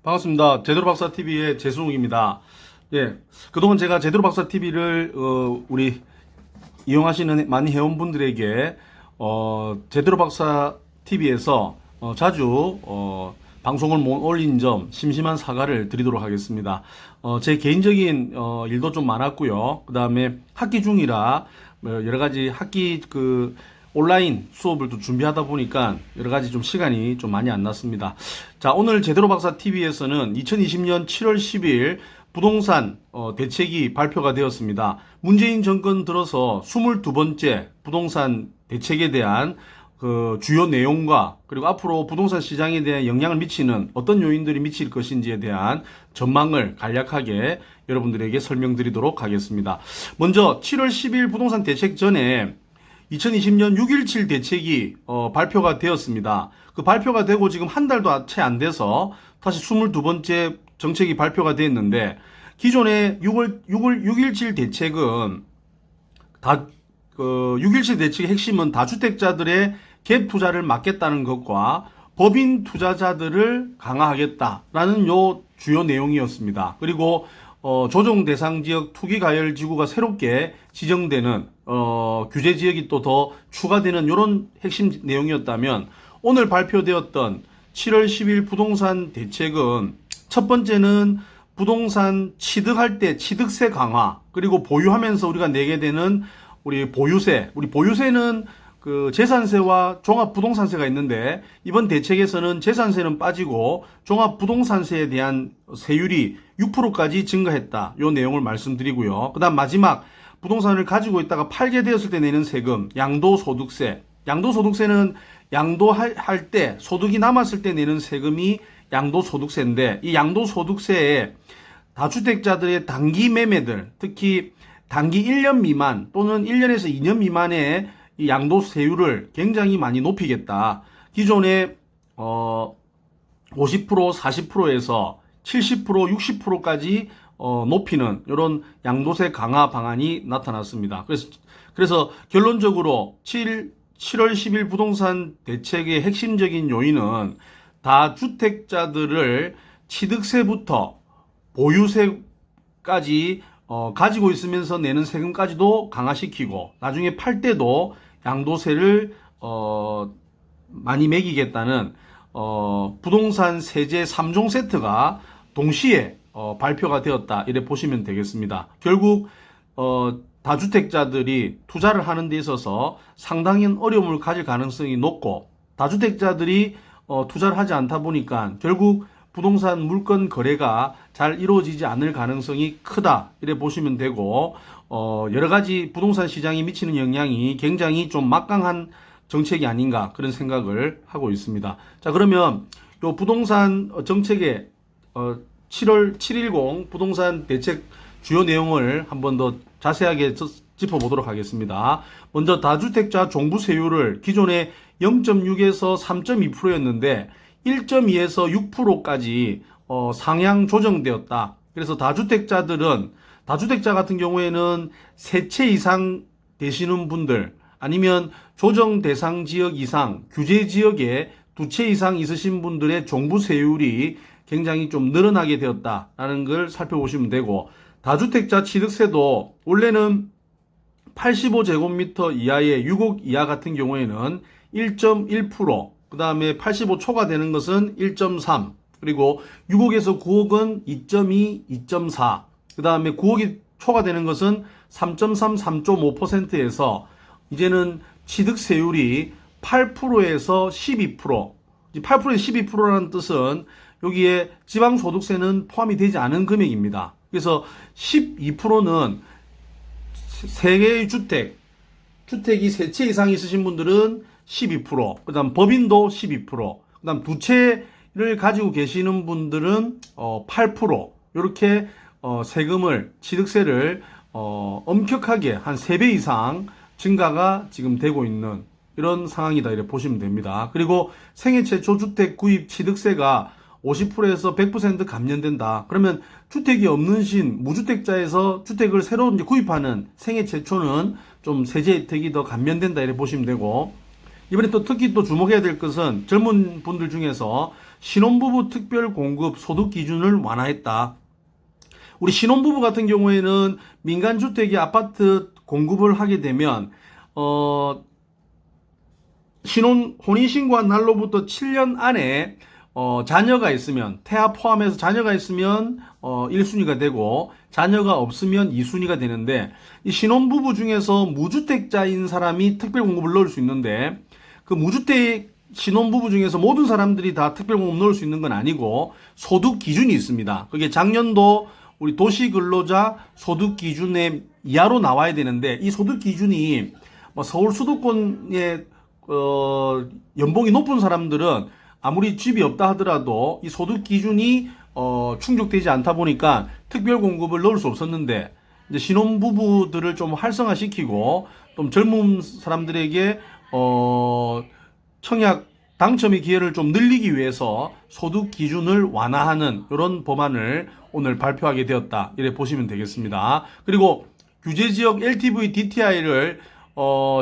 반갑습니다. 제대로 박사 TV의 재수웅입니다. 예, 그동안 제가 제대로 박사 TV를 우리 이용하시는 많은 회원분들에게 제대로 박사 TV에서 자주 방송을 못 올린 점 심심한 사과를 드리도록 하겠습니다. 제 개인적인 일도 좀 많았고요. 그 다음에 학기 중이라 여러 가지 학기 온라인 수업을 또 준비하다 보니까 여러 가지 좀 시간이 좀 많이 안 났습니다. 자, 오늘 제대로 박사 TV에서는 2020년 7월 10일 부동산 대책이 발표가 되었습니다. 문재인 정권 들어서 22번째 부동산 대책에 대한 주요 내용과 그리고 앞으로 부동산 시장에 대한 영향을 미치는 어떤 요인들이 미칠 것인지에 대한 전망을 간략하게 여러분들에게 설명드리도록 하겠습니다. 먼저 7월 10일 부동산 대책 전에 2020년 6.17 대책이 발표가 되었습니다. 그 발표가 되고 지금 한 달도 채 안 돼서 다시 22번째 정책이 발표가 됐는데, 기존의 6.17 대책은 6.17 대책의 핵심은 다주택자들의 갭 투자를 막겠다는 것과 법인 투자자들을 강화하겠다라는 요 주요 내용이었습니다. 그리고 조정 대상 지역 투기 가열 지구가 새롭게 지정되는 규제 지역이 또 더 추가되는 이런 핵심 내용이었다면, 오늘 발표되었던 7월 10일 부동산 대책은 첫 번째는 부동산 취득할 때 취득세 강화, 그리고 보유하면서 우리가 내게 되는 우리 보유세는 재산세와 종합부동산세가 있는데, 이번 대책에서는 재산세는 빠지고 종합부동산세에 대한 세율이 6%까지 증가했다. 요 내용을 말씀드리고요. 그 다음 마지막, 부동산을 가지고 있다가 팔게 되었을 때 내는 세금, 양도소득세. 양도소득세는 양도할 때 소득이 남았을 때 내는 세금이 양도소득세인데, 이 양도소득세에 다주택자들의 단기 매매들, 특히 단기 1년 미만 또는 1년에서 2년 미만의 이 양도세율을 굉장히 많이 높이겠다. 기존에 50%, 40%에서 70%, 60%까지 높이는 이런 양도세 강화 방안이 나타났습니다. 그래서 결론적으로 7월 10일 부동산 대책의 핵심적인 요인은 다주택자들을 취득세부터 보유세까지 가지고 있으면서 내는 세금까지도 강화시키고, 나중에 팔 때도 양도세를 많이 매기겠다는 부동산 세제 3종 세트가 동시에 발표가 되었다, 이래 보시면 되겠습니다. 결국 다주택자들이 투자를 하는 데 있어서 상당히 어려움을 가질 가능성이 높고, 다주택자들이 투자를 하지 않다 보니까 결국 부동산 물건 거래가 잘 이루어지지 않을 가능성이 크다, 이래 보시면 되고, 여러 가지 부동산 시장에 미치는 영향이 굉장히 좀 막강한 정책이 아닌가, 그런 생각을 하고 있습니다. 자, 그러면 요 부동산 정책의 710 부동산 대책 주요 내용을 한번 더 자세하게 짚어보도록 하겠습니다. 먼저 다주택자 종부세율을 기존에 0.6에서 3.2%였는데 1.2에서 6%까지 상향 조정되었다. 그래서 다주택자 같은 경우에는 세 채 이상 되시는 분들, 아니면 조정 대상 지역 이상, 규제 지역에 두 채 이상 있으신 분들의 종부세율이 굉장히 좀 늘어나게 되었다라는 걸 살펴보시면 되고, 다주택자 취득세도 원래는 85제곱미터 이하의 6억 이하 같은 경우에는 1.1%, 그 다음에 85초가 되는 것은 1.3, 그리고 6억에서 9억은 2.2, 2.4, 그 다음에 9억이 초가 되는 것은 3.3, 3.5%에서 이제는 취득세율이 8%에서 12%, 8%에서 12%라는 뜻은 여기에 지방소득세는 포함이 되지 않은 금액입니다. 그래서 12%는 세 개의 주택이 세 채 이상 있으신 분들은 12%, 그 다음 법인도 12%, 그 다음 두 채를 가지고 계시는 분들은 8%, 이렇게 세금을, 취득세를 엄격하게 한 3배 이상 증가가 지금 되고 있는 이런 상황이다, 이렇게 보시면 됩니다. 그리고 생애 최초 주택 구입 취득세가 50%에서 100% 감면된다. 그러면 주택이 없는 무주택자에서 주택을 새로 이제 구입하는 생애 최초는 좀 세제 혜택이 더 감면된다, 이렇게 보시면 되고, 이번에 또 특히 또 주목해야 될 것은 젊은 분들 중에서 신혼부부 특별 공급 소득 기준을 완화했다. 우리 신혼부부 같은 경우에는 민간주택이 아파트 공급을 하게 되면 혼인신고한 날로부터 7년 안에 자녀가 있으면, 태아 포함해서 자녀가 있으면 1순위가 되고 자녀가 없으면 2순위가 되는데, 이 신혼부부 중에서 무주택자인 사람이 특별공급을 넣을 수 있는데, 그 무주택 신혼부부 중에서 모든 사람들이 다 특별공급 넣을 수 있는 건 아니고 소득 기준이 있습니다. 그게 작년도 우리 도시근로자 소득 기준의 이하로 나와야 되는데, 이 소득 기준이 서울 수도권에 연봉이 높은 사람들은 아무리 집이 없다 하더라도 이 소득 기준이 충족되지 않다 보니까 특별 공급을 넣을 수 없었는데, 이제 신혼부부들을 좀 활성화시키고 좀 젊은 사람들에게 청약 당첨의 기회를 좀 늘리기 위해서 소득 기준을 완화하는 이런 법안을 오늘 발표하게 되었다, 이렇게 보시면 되겠습니다. 그리고 규제지역 LTV DTI를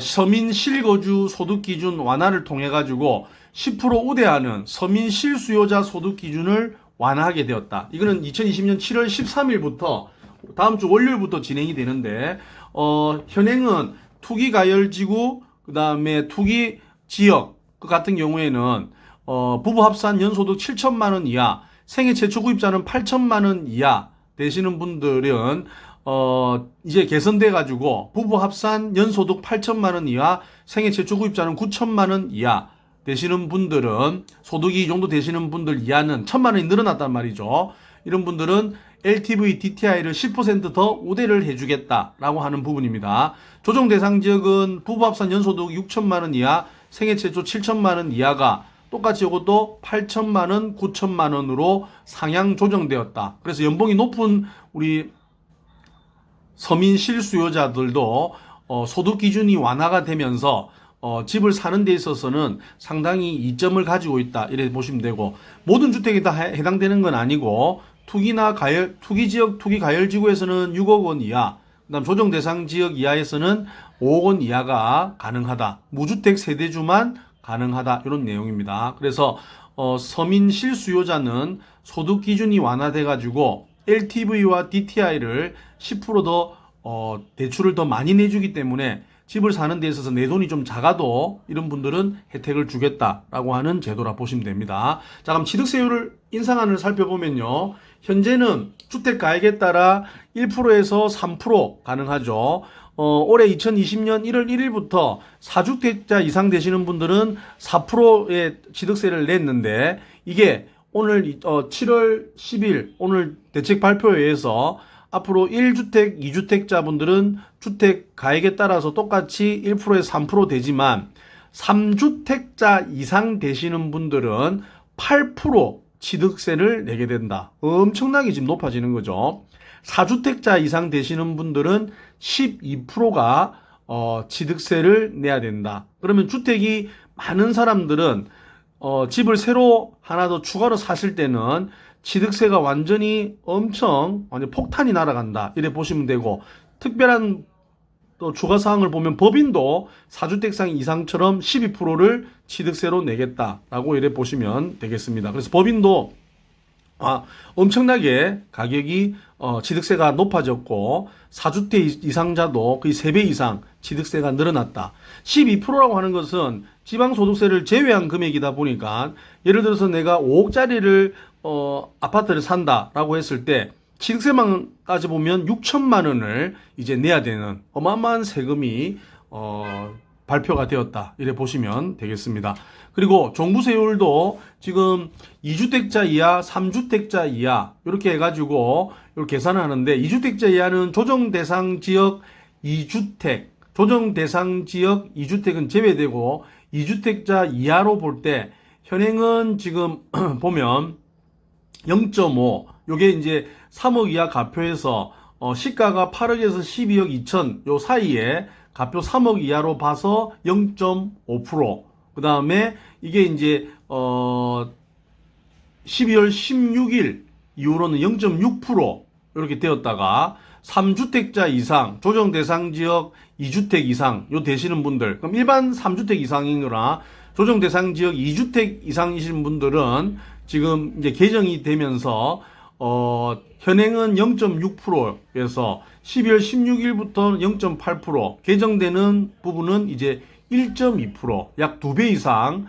서민 실거주 소득 기준 완화를 통해 가지고 10% 우대하는 서민 실수요자 소득 기준을 완화하게 되었다. 이거는 2020년 7월 13일부터 다음 주 월요일부터 진행이 되는데, 현행은 투기가열지구, 그 다음에 투기지역 같은 경우에는 부부 합산 연소득 7천만 원 이하, 생애 최초 구입자는 8천만 원 이하 되시는 분들은 이제 개선돼 가지고 부부 합산 연소득 8천만 원 이하, 생애 최초 구입자는 9천만 원 이하 되시는 분들은, 소득이 이 정도 되시는 분들 이하는 1천만 원이 늘어났단 말이죠. 이런 분들은 LTV DTI를 10% 더 우대를 해주겠다라고 하는 부분입니다. 조정 대상 지역은 부부 합산 연소득 6천만 원 이하, 생애 최초 7천만 원 이하가 똑같이 이것도 8천만 원, 9천만 원으로 상향 조정되었다. 그래서 연봉이 높은 우리 서민 실수요자들도 소득 기준이 완화가 되면서 집을 사는 데 있어서는 상당히 이점을 가지고 있다, 이렇게 보시면 되고, 모든 주택이 다 해당되는 건 아니고 투기지역 투기가열지구에서는 6억 원 이하, 그다음 조정 대상 지역 이하에서는 5억 원 이하가 가능하다. 무주택 세대주만 가능하다, 이런 내용입니다. 그래서 서민 실수요자는 소득 기준이 완화돼 가지고 LTV와 DTI를 10% 더 대출을 더 많이 내주기 때문에 집을 사는 데 있어서 내 돈이 좀 작아도 이런 분들은 혜택을 주겠다라고 하는 제도라 보시면 됩니다. 자, 그럼 취득세율을 인상안을 살펴보면요, 현재는 주택 가액에 따라 1%에서 3% 가능하죠. 올해 2020년 1월 1일부터 4주택자 이상 되시는 분들은 4%의 취득세를 냈는데, 이게 오늘 7월 10일 오늘 대책 발표에 의해서 앞으로 1주택, 2주택자 분들은 주택 가액에 따라서 똑같이 1%에서 3% 되지만 3주택자 이상 되시는 분들은 8% 취득세를 내게 된다. 엄청나게 지금 높아지는 거죠. 4주택자 이상 되시는 분들은 12%가 취득세를 내야 된다. 그러면 주택이 많은 사람들은 집을 새로 하나 더 추가로 사실 때는 취득세가 완전히 완전 폭탄이 날아간다, 이래 보시면 되고, 특별한 또 추가사항을 보면 법인도 4주택 이상처럼 12%를 취득세로 내겠다라고 이래 보시면 되겠습니다. 그래서 법인도 엄청나게 가격이 취득세가 높아졌고 4주택 이상자도 거의 3배 이상 취득세가 늘어났다. 12%라고 하는 것은 지방소득세를 제외한 금액이다 보니까, 예를 들어서 내가 5억짜리를 아파트를 산다라고 했을 때 취득세만 따져보면 6천만 원을 이제 내야 되는 어마어마한 세금이 발표가 되었다, 이래 보시면 되겠습니다. 그리고 종부세율도 지금 2주택자 이하, 3주택자 이하 이렇게 해가지고 이렇게 계산을 하는데, 2주택자 이하는 조정대상 지역 2주택, 조정대상 지역 2주택은 제외되고 2주택자 이하로 볼 때 현행은 지금 보면 0.5, 요게 이제 3억 이하 가표에서 시가가 8억에서 12억 2천 요 사이에 가표 3억 이하로 봐서 0.5%, 그 다음에 이게 이제 12월 16일 이후로는 0.6% 이렇게 되었다가 3주택자 이상, 조정 대상 지역 2주택 이상 요 되시는 분들, 그럼 일반 3주택 이상이거나 조정 대상 지역 2주택 이상이신 분들은 지금 이제 개정이 되면서 현행은 0.6%에서 12월 16일부터 0.8%, 개정되는 부분은 이제 1.2%, 약 2배 이상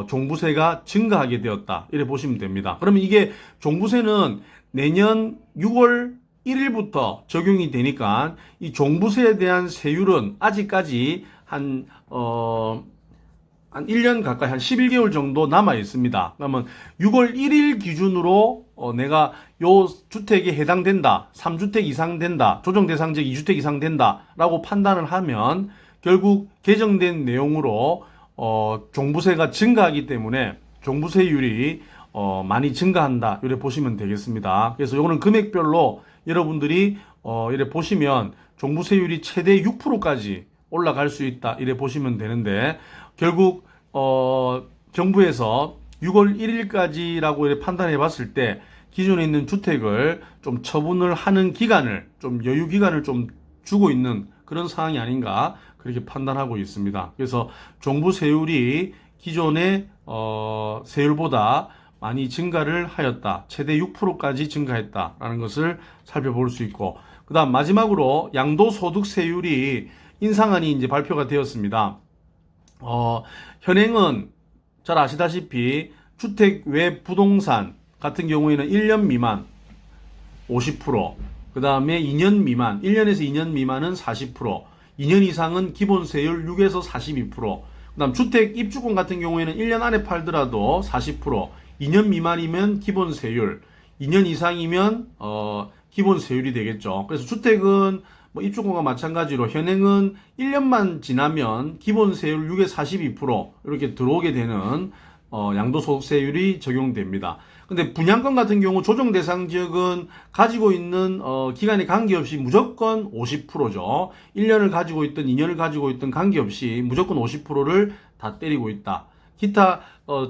종부세가 증가하게 되었다. 이렇게 보시면 됩니다. 그러면 이게 종부세는 내년 6월 1일부터 적용이 되니까 이 종부세에 대한 세율은 아직까지 한 1년 가까이 한 11개월 정도 남아 있습니다. 그러면 6월 1일 기준으로 내가 요 주택에 해당된다, 3주택 이상 된다, 조정 대상 지역 2주택 이상 된다라고 판단을 하면 결국 개정된 내용으로 종부세가 증가하기 때문에 종부세율이 많이 증가한다, 이렇게 보시면 되겠습니다. 그래서 요거는 금액별로 여러분들이 이렇게 보시면 종부세율이 최대 6%까지 올라갈 수 있다, 이래 보시면 되는데, 결국 정부에서 6월 1일까지라고 이렇게 판단해 봤을 때 기존에 있는 주택을 좀 처분을 하는 기간을, 좀 여유 기간을 좀 주고 있는 그런 상황이 아닌가, 그렇게 판단하고 있습니다. 그래서 종부세율이 기존의 세율보다 많이 증가를 하였다, 최대 6%까지 증가했다라는 것을 살펴볼 수 있고, 그 다음 마지막으로 양도소득세율이 인상안이 이제 발표가 되었습니다. 현행은 잘 아시다시피 주택 외 부동산 같은 경우에는 1년 미만 50%, 그 다음에 2년 미만, 1년에서 2년 미만은 40%, 2년 이상은 기본세율 6에서 42%, 그 다음 주택 입주권 같은 경우에는 1년 안에 팔더라도 40%, 2년 미만이면 기본세율, 2년 이상이면 기본세율이 되겠죠. 그래서 주택은 뭐 입주권과 마찬가지로 현행은 1년만 지나면 기본세율 6에 42% 이렇게 들어오게 되는 양도소득세율이 적용됩니다. 근데 분양권 같은 경우 조정 대상 지역은 가지고 있는 기간에 관계없이 무조건 50%죠. 1년을 가지고 있든 2년을 가지고 있든 관계없이 무조건 50%를 다 때리고 있다. 기타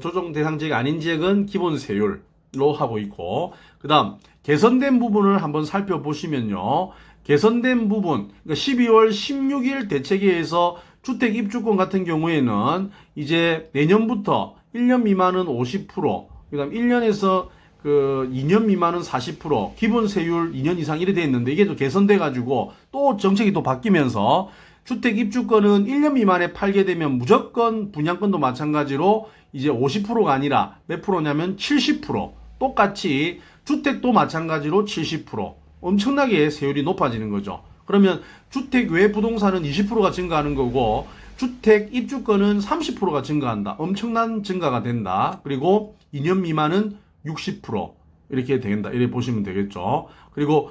조정 대상 지역이 아닌 지역은 기본세율로 하고 있고, 그 다음 개선된 부분을 한번 살펴보시면요, 개선된 부분, 그러니까 12월 16일 대책회에서 주택 입주권 같은 경우에는 이제 내년부터 1년 미만은 50%, 그 다음 1년에서 2년 미만은 40%, 기본세율 2년 이상 이래 돼 있는데, 이게 또 개선돼 가지고 또 정책이 또 바뀌면서 주택 입주권은 1년 미만에 팔게 되면 무조건 분양권도 마찬가지로 이제 50%가 아니라 몇 프로냐면 70%, 똑같이 주택도 마찬가지로 70%, 엄청나게 세율이 높아지는 거죠. 그러면 주택 외 부동산은 20%가 증가하는 거고 주택 입주권은 30%가 증가한다. 엄청난 증가가 된다. 그리고 2년 미만은 60% 이렇게 된다. 이렇게 보시면 되겠죠. 그리고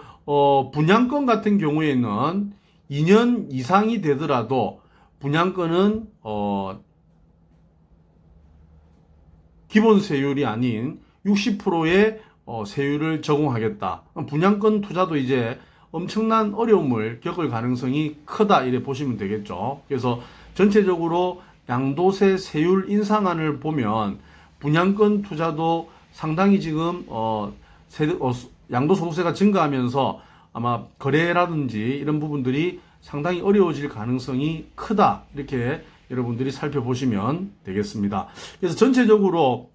분양권 같은 경우에는 2년 이상이 되더라도 분양권은 기본세율이 아닌 60%의 세율을 적용하겠다. 분양권 투자도 이제 엄청난 어려움을 겪을 가능성이 크다, 이래 보시면 되겠죠. 그래서 전체적으로 양도세 세율 인상안을 보면 분양권 투자도 상당히 지금 양도소득세가 증가하면서 아마 거래라든지 이런 부분들이 상당히 어려워질 가능성이 크다, 이렇게 여러분들이 살펴보시면 되겠습니다. 그래서 전체적으로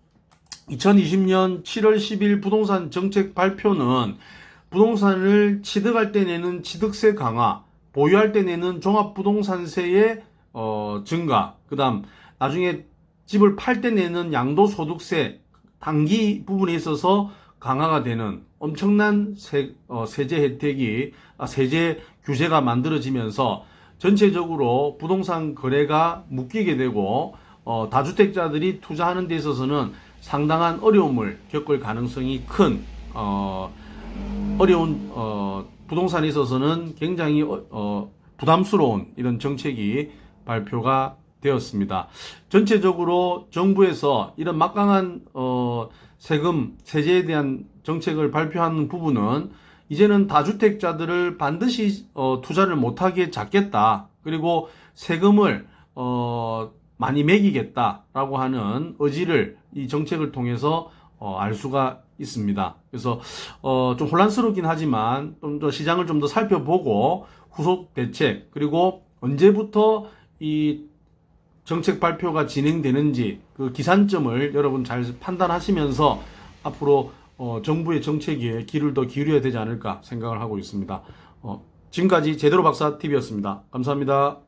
2020년 7월 10일 부동산 정책 발표는 부동산을 취득할 때 내는 취득세 강화, 보유할 때 내는 종합부동산세의 증가, 그 다음 나중에 집을 팔 때 내는 양도소득세 단기 부분에 있어서 강화가 되는 엄청난 세제 혜택이, 세제 규제가 만들어지면서 전체적으로 부동산 거래가 묶이게 되고 다주택자들이 투자하는 데 있어서는 상당한 어려움을 겪을 가능성이 큰 어려운 부동산에 있어서는 굉장히 부담스러운 이런 정책이 발표가 되었습니다. 전체적으로 정부에서 이런 막강한 세금, 세제에 대한 정책을 발표하는 부분은 이제는 다주택자들을 반드시 투자를 못하게 잡겠다. 그리고 세금을 많이 매기겠다라고 하는 의지를 이 정책을 통해서 알 수가 있습니다. 그래서 좀 혼란스럽긴 하지만 좀 더 시장을 좀 더 살펴보고 후속 대책, 그리고 언제부터 이 정책 발표가 진행되는지 그 기산점을 여러분 잘 판단하시면서 앞으로 정부의 정책에 귀를 더 기울여야 되지 않을까 생각을 하고 있습니다. 지금까지 제대로 박사 TV였습니다. 감사합니다.